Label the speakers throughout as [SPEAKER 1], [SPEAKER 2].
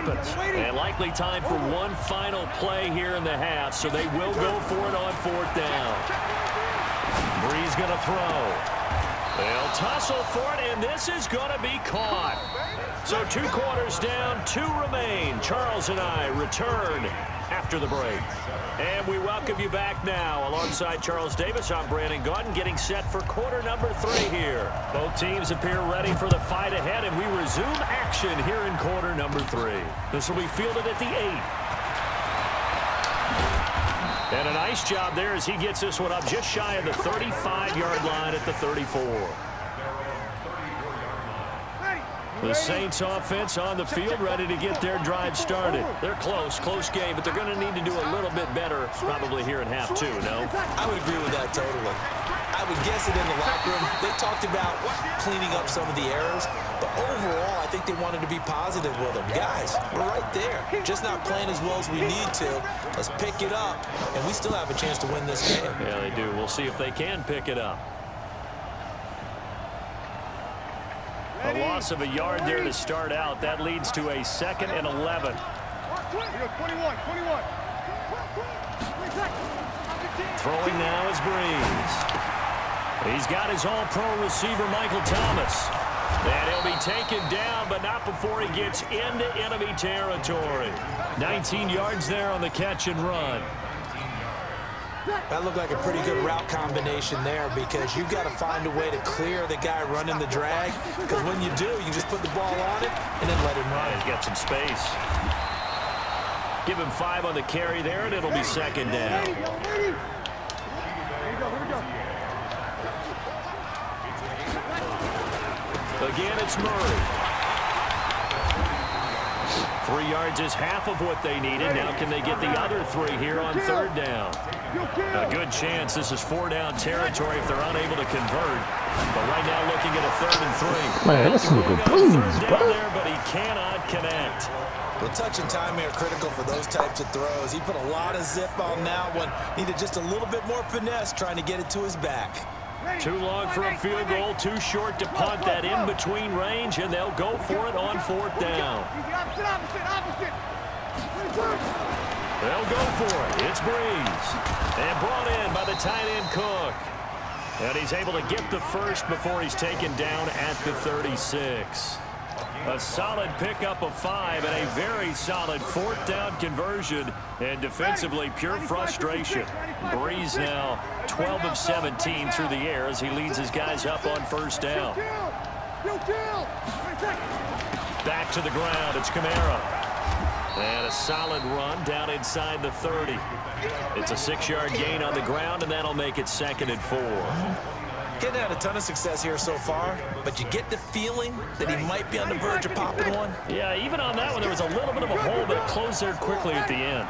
[SPEAKER 1] happens. And likely time for one final play here in the half, so they will go for it on 4th down. Brees going to throw. They'll tussle for it, and this is going to be caught. So 2 quarters down, 2 remain. Charles and I return after the break. And we welcome you back now. Alongside Charles Davis, I'm Brandon Gaudin, getting set for quarter number 3 here. Both teams appear ready for the fight ahead, and we resume action here in quarter number 3. This will be fielded at the 8. And a nice job there as he gets this one up just shy of the 35-yard line at the 34. The Saints offense on the field ready to get their drive started. They're close game, but they're going to need to do a little bit better probably here in half 2, no?
[SPEAKER 2] I would agree with that totally. I would guess it in the locker room. They talked about cleaning up some of the errors, but overall I think they wanted to be positive with them. Guys, we're right there. Just not playing as well as we need to. Let's pick it up, and we still have a chance to win this game.
[SPEAKER 1] Yeah, they do. We'll see if they can pick it up. A loss of a yard there to start out. That leads to a 2nd and 11. Throwing now is Brees. He's got his all-pro receiver, Michael Thomas. And he'll be taken down, but not before he gets into enemy territory. 19 yards there on the catch and run.
[SPEAKER 2] That looked like a pretty good route combination there because you've got to find a way to clear the guy running the drag, because when you do, you just put the ball on it and then let him run.
[SPEAKER 1] He's got some space. Give him 5 on the carry there, and it'll be 2nd down. Again, it's Murray. 3 yards is half of what they needed. Now can they get the other 3 here on 3rd down? A good chance. This is 4-down territory if they're unable to convert. But right now looking at a 3rd and 3.
[SPEAKER 3] Man, that's some good plays, bro.
[SPEAKER 1] There, but he cannot connect.
[SPEAKER 2] Well, touch and timing are critical for those types of throws. He put a lot of zip on that one. Needed just a little bit more finesse trying to get it to his back.
[SPEAKER 1] Too long for a field goal, too short to punt. That in-between range, and they'll go for it on 4th down. They'll go for it. It's Brees. And brought in by the tight end Cook. And he's able to get the first before he's taken down at the 36. A solid pickup of 5 and a very solid 4th down conversion. And defensively, pure frustration. Brees now 12 of 17 through the air as he leads his guys up on 1st down. Back to the ground. It's Kamara. And a solid run down inside the 30. It's a 6-yard gain on the ground, and that'll make it 2nd and 4.
[SPEAKER 2] Getting had a ton of success here so far, but you get the feeling that he might be on the verge of popping one.
[SPEAKER 1] Yeah, even on that one, there was a little bit of a hole, but it closed there quickly at the end.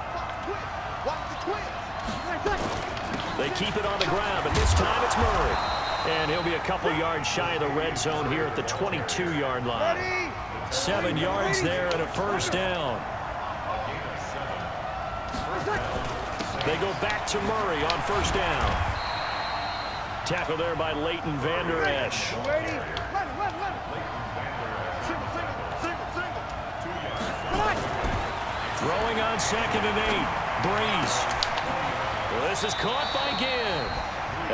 [SPEAKER 1] They keep it on the ground, but this time it's Murray. And he'll be a couple yards shy of the red zone here at the 22-yard line. 7 yards there and a 1st down. They go back to Murray on 1st down. Tackle there by Leighton Vander Esch. Throwing on 2nd and 8. Brees. Well, this is caught by Ginn.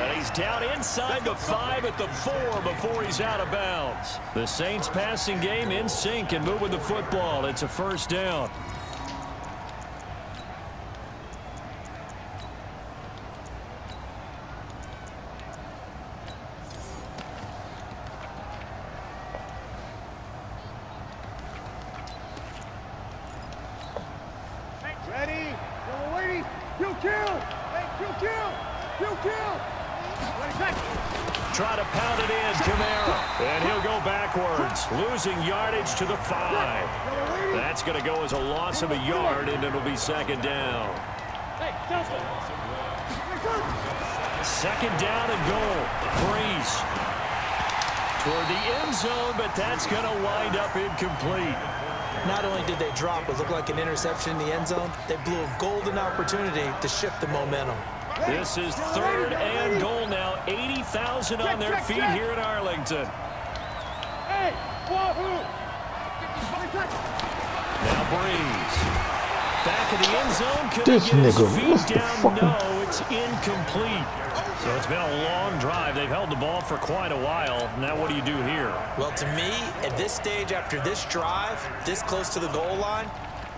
[SPEAKER 1] And he's down inside the 5 at the 4 before he's out of bounds. The Saints passing game in sync and moving the football. It's a 1st down. Try to pound it in, Kamara. And he'll go backwards, losing yardage to the 5. That's going to go as a loss of a yard, and it'll be 2nd down. 2nd down and goal. Brees toward the end zone, but that's going to wind up incomplete.
[SPEAKER 2] Not only did they drop what looked like an interception in the end zone, they blew a golden opportunity to shift the momentum.
[SPEAKER 1] This is 3rd and goal now. 80,000 on their feet here in Arlington. Now Breeze. Back in the end zone. Could
[SPEAKER 3] This
[SPEAKER 1] he get his
[SPEAKER 3] nigga,
[SPEAKER 1] feet
[SPEAKER 3] what's the
[SPEAKER 1] down?
[SPEAKER 3] fucking...
[SPEAKER 1] No, it's incomplete. So it's been a long drive. They've held the ball for quite a while. Now what do you do here?
[SPEAKER 2] Well, to me, at this stage, after this drive, this close to the goal line,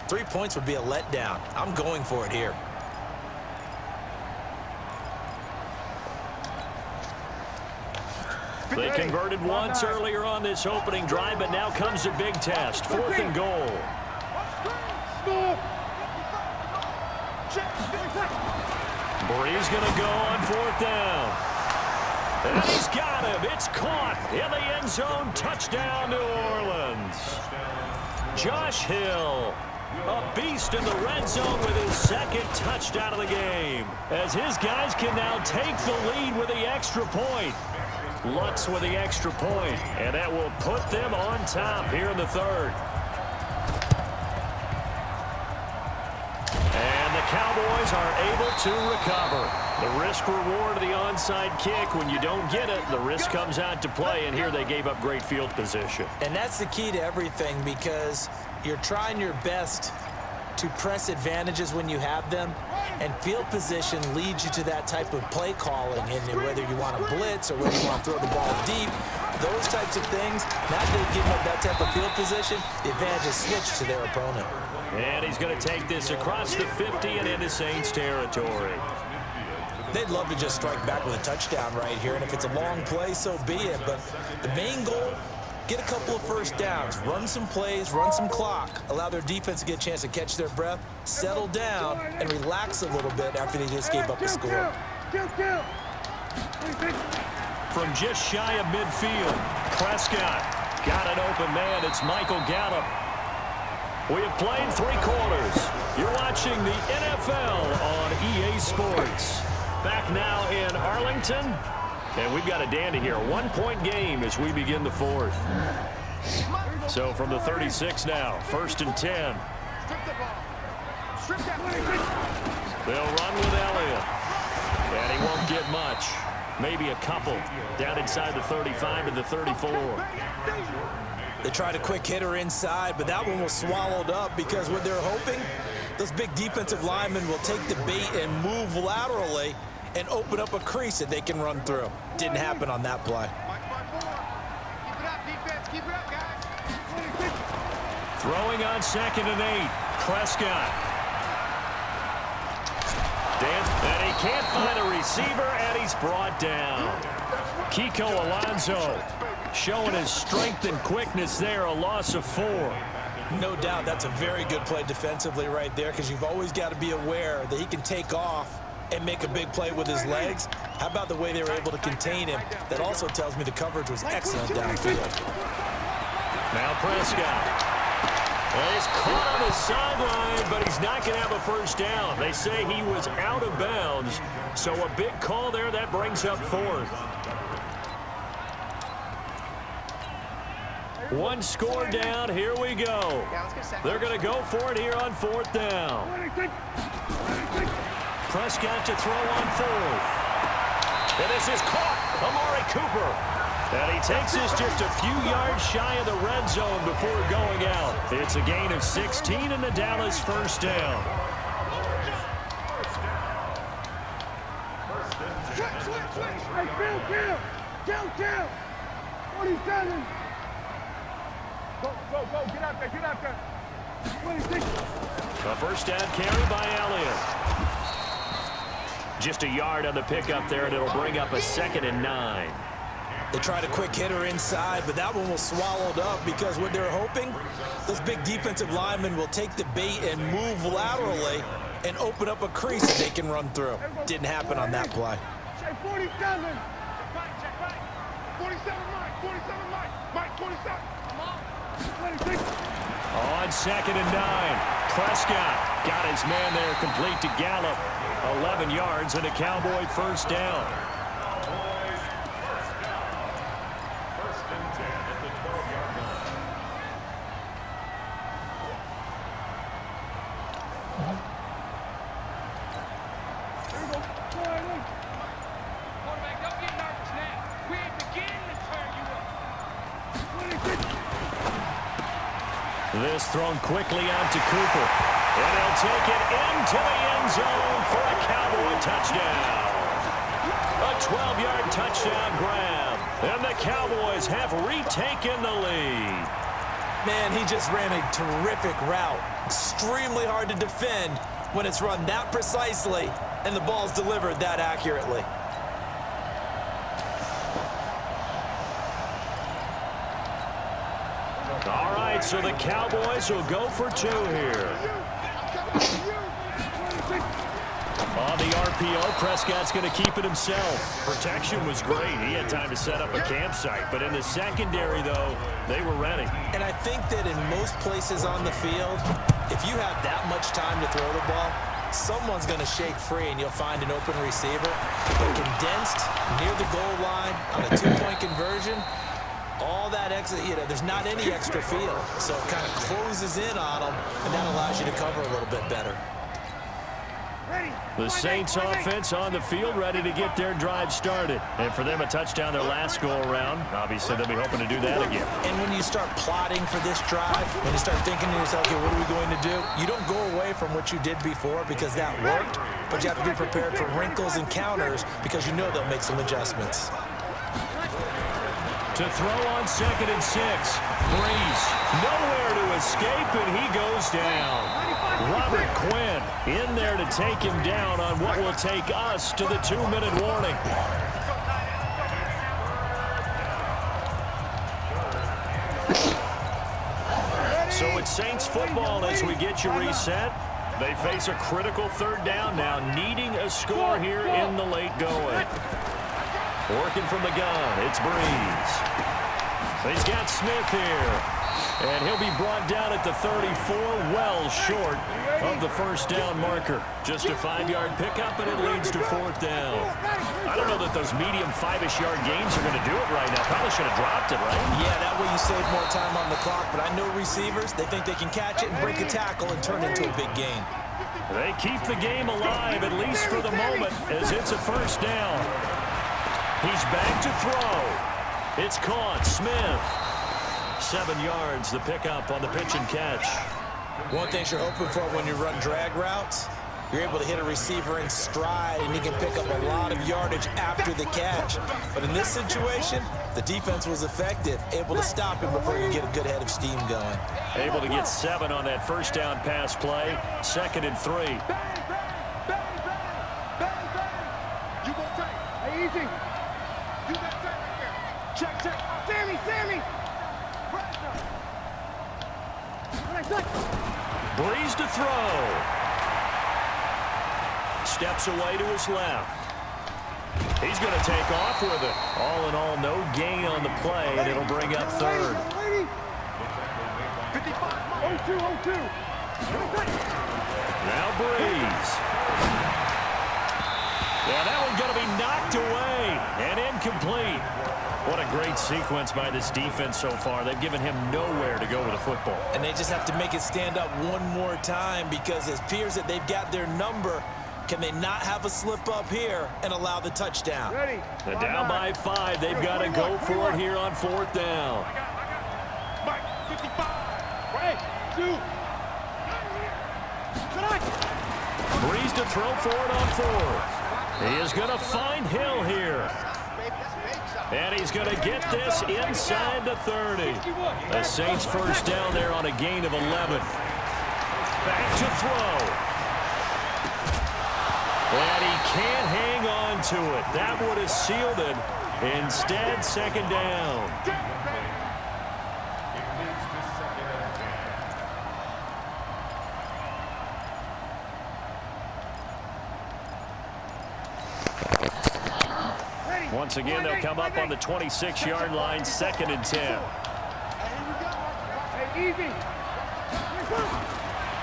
[SPEAKER 2] 3 points would be a letdown. I'm going for it here.
[SPEAKER 1] They converted once earlier on this opening drive, but now comes a big test. 4th and goal. Breeze going to go on 4th down. And he's got him. It's caught in the end zone. Touchdown, New Orleans. Josh Hill, a beast in the red zone with his 2nd touchdown of the game, as his guys can now take the lead with the extra point. Lutz with the extra point, and that will put them on top here in the 3rd. And the Cowboys are able to recover. The risk-reward of the onside kick, when you don't get it, the risk comes out to play, and here they gave up great field position.
[SPEAKER 2] And that's the key to everything, because you're trying your best to press advantages when you have them, and field position leads you to that type of play calling, and whether you want to blitz or whether you want to throw the ball deep, those types of things. Now that they've given up that type of field position, the advantage is switched to their opponent.
[SPEAKER 1] And he's going to take this across the 50 and into Saints territory.
[SPEAKER 2] They'd love to just strike back with a touchdown right here, and if it's a long play, so be it. But the main goal, get a couple of first downs, run some plays, run some clock, allow their defense to get a chance to catch their breath, settle down, and relax a little bit after they just gave up a score.
[SPEAKER 1] From just shy of midfield, Prescott got an open man. It's Michael Gallup. We have played 3 quarters. You're watching the NFL on EA Sports. Back now in Arlington. And we've got a dandy here. 1-point game as we begin the 4th. So from the 36 now, 1st and 10. They'll run with Elliott. And he won't get much. Maybe a couple. Down inside the 35 to the 34.
[SPEAKER 2] They tried a quick hitter inside, but that one was swallowed up because what they're hoping, those big defensive linemen will take the bait and move laterally and open up a crease that they can run through. Didn't happen on that play.
[SPEAKER 1] Throwing on 2nd and 8. Prescott. And he can't find a receiver, and he's brought down. Kiko Alonso showing his strength and quickness there, a loss of 4.
[SPEAKER 2] No doubt that's a very good play defensively right there, because you've always got to be aware that he can take off and make a big play with his legs. How about the way they were able to contain him? That also tells me the coverage was excellent downfield.
[SPEAKER 1] Now Prescott. Well, he's caught on the sideline, but he's not going to have a first down. They say he was out of bounds, so a big call there. That brings up 4th. One score down. Here we go. They're going to go for it here on 4th down. Prescott to throw on 4th. And this is caught. Amari Cooper. And he takes this just a few yards shy of the red zone before going out. It's a gain of 16 and the Dallas first down.
[SPEAKER 4] Kill. 47. Go, get out there. 26.
[SPEAKER 1] A first down carry by Elliott. Just a yard on the pickup there, and it'll bring up a 2nd and 9.
[SPEAKER 2] They tried a quick hitter inside, but that one was swallowed up because what they're hoping, those big defensive linemen will take the bait and move laterally and open up a crease that they can run through. Didn't happen on that play.
[SPEAKER 4] 47. 47, Mike, 47.
[SPEAKER 1] On 2nd and 9, Prescott got his man there complete to Gallup. 11 yards and a Cowboy first down. This thrown quickly out to Cooper. And he'll take it into the end zone for a Cowboy touchdown. A 12-yard touchdown grab. And the Cowboys have retaken the lead.
[SPEAKER 2] Man, he just ran a terrific route. Extremely hard to defend when it's run that precisely and the ball's delivered that accurately.
[SPEAKER 1] All right, so the Cowboys will go for 2 here. On the RPO, Prescott's going to keep it himself. Protection was great. He had time to set up a campsite. But in the secondary, though, they were ready.
[SPEAKER 2] And I think that in most places on the field, if you have that much time to throw the ball, someone's going to shake free and you'll find an open receiver. But condensed near the goal line on a 2-point conversion, all that extra, there's not any extra field. So it kind of closes in on them, and that allows you to cover a little bit better.
[SPEAKER 1] The Saints offense on the field, ready to get their drive started. And for them, a touchdown their last go-around. Obviously, they'll be hoping to do that again.
[SPEAKER 2] And when you start plotting for this drive, when you start thinking to yourself, okay, what are we going to do? You don't go away from what you did before because that worked, but you have to be prepared for wrinkles and counters because you know they'll make some adjustments.
[SPEAKER 1] To throw on 2nd and 6. Breeze nowhere to escape, and he goes down. Robert Quinn in there to take him down on what will take us to the 2-minute warning. So it's Saints football as we get you reset. They face a critical 3rd down now, needing a score here in the late going. Working from the gun, it's Breeze. He's got Smith here. And he'll be brought down at the 34, well short of the 1st down marker. Just a 5-yard pickup, and it leads to 4th down. I don't know that those medium 5-ish yard gains are going to do it right now. Probably should have dropped it, right?
[SPEAKER 2] Yeah, that way you save more time on the clock. But I know receivers, they think they can catch it and break a tackle and turn it into a big gain.
[SPEAKER 1] They keep the game alive, at least for the moment, as it's a 1st down. He's back to throw. It's caught. Smith. 7 yards, the pickup on the pitch and catch.
[SPEAKER 2] One thing you're hoping for when you run drag routes, you're able to hit a receiver in stride, and he can pick up a lot of yardage after the catch. But in this situation, the defense was effective, able to stop him before you get a good head of steam going.
[SPEAKER 1] Able to get 7 on that 1st down pass play. 2nd and 3.
[SPEAKER 4] You go take. Hey, easy. You got take right there. Check. Sammy.
[SPEAKER 1] Breeze to throw. Steps away to his left. He's going to take off with it. All in all, no gain on the play, and it'll bring up 3rd.
[SPEAKER 4] 55. 0-2.
[SPEAKER 1] Now Breeze. Yeah, that one's going to be knocked away and incomplete. What a great sequence by this defense so far. They've given him nowhere to go with the football. And
[SPEAKER 2] they just have to make it stand up one more time because it appears that they've got their number. Can they not have a slip up here and allow the touchdown?
[SPEAKER 4] Ready.
[SPEAKER 1] They're down by 5. They've got to go for it here on 4th down.
[SPEAKER 4] Mike, 55. Right. 2.
[SPEAKER 1] Breeze to throw for it on 4th. He is going to find Hill here. And he's going to get this inside the 30. The Saints 1st down there on a gain of 11. Back to throw. And he can't hang on to it. That would have sealed it. Instead, 2nd down. Once again, they'll come up on the 26-yard line, 2nd and 10.
[SPEAKER 4] Hey, easy.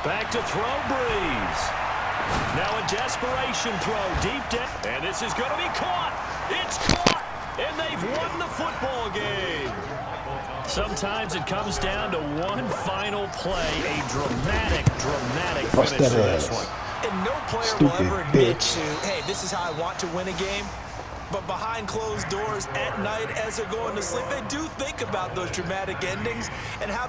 [SPEAKER 1] Back to throw, Breeze. Now a desperation throw deep down. And this is going to be caught. It's caught. And they've won the football game. Sometimes it comes down to one final play. A dramatic finish to this one.
[SPEAKER 2] And no player will ever admit to, hey, this is how I want to win a game. But behind closed doors at night as they're going to sleep, they do think about those dramatic endings and how